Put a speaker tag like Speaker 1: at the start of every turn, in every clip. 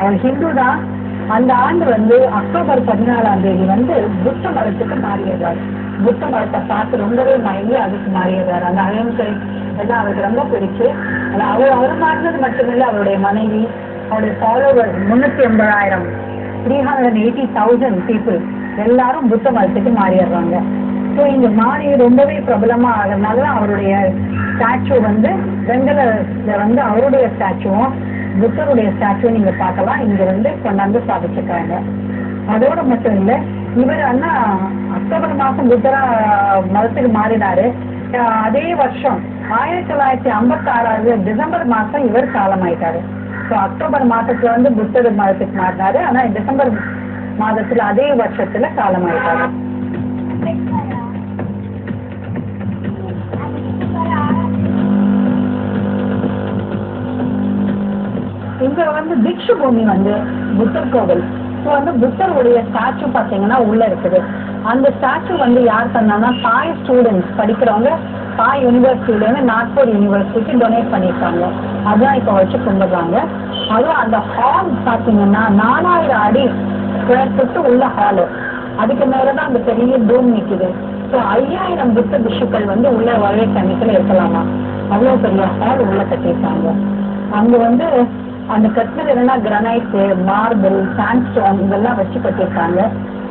Speaker 1: அவர் ஹிந்து தான். அந்த ஆண்டு வந்து அக்டோபர் 14ஆம் தேதி வந்து புத்த மதத்துக்கு மாறிடுறாரு. புத்த மதத்தை பார்த்து ரொம்பவே மயங்கி அதுக்கு மாறிடுறாரு. அந்த அகிம்சை எல்லாம் அவருக்கு ரொம்ப பிடிச்சு அவர் மாறினது மட்டுமில்லை, அவருடைய மனைவி, அவருடைய ஃபாலோவர் 380,000 380,000 பீப்புள் எல்லாரும் புத்த மதத்துக்கு மாறிடுறாங்க. ஸோ இங்க மாறி ரொம்பவே பிரபலமா ஆகிறதுனால அவருடைய ஸ்டாச்சு வந்து வெங்கல வந்து அவருடைய ஸ்டாச்சுவும் புத்தருடைய ஸ்டாச்சுவும் நீங்க பார்க்கலாம். இங்க வந்து கொண்டாந்து சாதிச்சிருக்காங்க. அதோட மட்டும் இல்லை, இவர் அண்ணா அக்டோபர் மாசம் புத்தரா மதத்துக்கு மாறினாரு. அதே வருஷம் 1956 டிசம்பர் மாசம் இவர் காலமாயிட்டாரு. ஸோ அக்டோபர் மாசத்துல வந்து புத்தர் மதத்துக்கு மாறினாரு. ஆனா டிசம்பர் மாதத்துல அதே வருஷத்துல காலமாயிட்டாரு. இங்க வந்து தீட்ச பூமி வந்து புத்தர் கோவில். ஸோ வந்து புத்தருடைய ஸ்டாச்சு பார்த்தீங்கன்னா உள்ள இருக்குது. அந்த ஸ்டாச்சு வந்து யார் பண்ணாங்கன்னா தாய் ஸ்டூடெண்ட்ஸ் படிக்கிறவங்க தாய் யூனிவர்சிட்டியிலேருந்து நாக்பூர் யூனிவர்சிட்டிக்கு டொனேட் பண்ணியிருக்காங்க. அதுதான் இப்போ வச்சு கும்பிடுறாங்க. அதுவும் அந்த ஹால் பார்த்தீங்கன்னா 4000 அடி ஸ்கொயர் ஃபுட்டு உள்ள ஹாலு. அதுக்கு மேலதான் அந்த பெரிய டூம் நிற்குது. ஸோ 5000 புத்த பிஷுக்கள் வந்து உள்ள வரவே தண்ணிக்குள்ள இருக்கலாமா, அவ்வளோ பெரிய ஹால் உள்ள கட்டியிருக்காங்க. அங்க வந்து அந்த கட்டினது என்னன்னா கிரானைட், மார்பிள், சாண்ட்ஸ்டோன் இதெல்லாம் வச்சு கட்டியிருக்காங்க.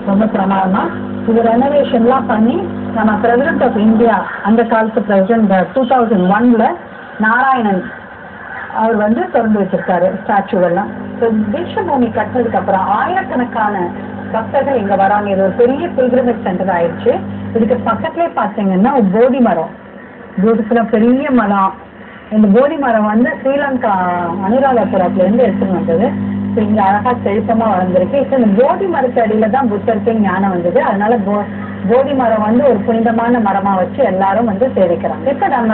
Speaker 1: ரொம்ப பிரமாதமா இது ரெனோவேஷன்லாம் பண்ணி நம்ம பிரசிடென்ட் ஆஃப் இந்தியா அந்த காலத்து பிரசிடென்ட் 2001 நாராயணன் அவர் வந்து திறந்து வச்சிருக்காரு ஸ்டாச்சுவெல்லாம். ஸோ தீட்சபூமி கட்டினதுக்கு அப்புறம் ஆயிரக்கணக்கான பக்தர்கள் இங்க வராங்க. இது ஒரு பெரிய பில்கிரிமேஜ் சென்டர் ஆயிடுச்சு. இதுக்கு பக்கத்துலேயே பார்த்தீங்கன்னா ஒரு போதி மரம், பியூட்டிஃபுல்லா பெரிய மரம். இந்த போதி மரம் வந்து ஸ்ரீலங்கா அனுராதபுரத்துலேருந்து எடுத்துன்னு வந்தது. ஸோ இங்கே அழகாக செழிப்பமாக வளர்ந்துருக்கு. இப்போ இந்த போதி மரத்து அடியில் தான் புத்தருக்கு ஞானம் வந்தது. அதனால போதி மரம் வந்து ஒரு புனிதமான மரமாக வச்சு எல்லாரும் வந்து சேவிக்கிறாங்க. இப்போ நம்ம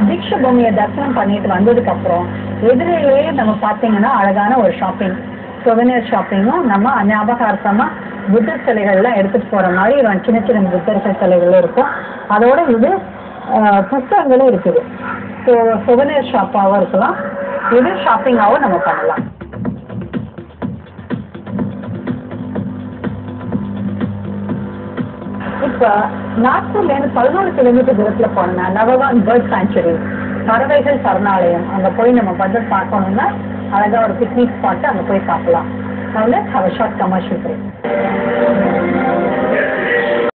Speaker 1: தீட்ச பூமியை தரிசனம் பண்ணிட்டு வந்ததுக்கு அப்புறம் எதிரிலேயே நம்ம பார்த்தீங்கன்னா அழகான ஒரு ஷாப்பிங், சொவனியர் ஷாப்பிங்கும் நம்ம ஞாபகார்த்தமாக புத்தர் சிலைகள்லாம் எடுத்துகிட்டு போகிற மாதிரி சின்ன சின்ன புத்தர்கள் சிலைகளும் இருக்கும். அதோட இது புத்தகங்களும் இருக்குது. ஸோ சொவனியர் ஷாப்பாகவும் இருக்கலாம், இது ஷாப்பிங்காகவும் நம்ம பண்ணலாம். இப்போ நாக்பூர்லேருந்து 11 கிலோமீட்டர் தூரத்தில் போனோம்னா நவகான் பேர்ட் சாங்சுரி, பறவைகள் சரணாலயம், அங்கே போய் நம்ம வந்து பார்க்கணும்னா அழகாக ஒரு பிக்னிக் ஸ்பாட்டு அங்கே போய் பார்க்கலாம். அதில் have a short commercial break.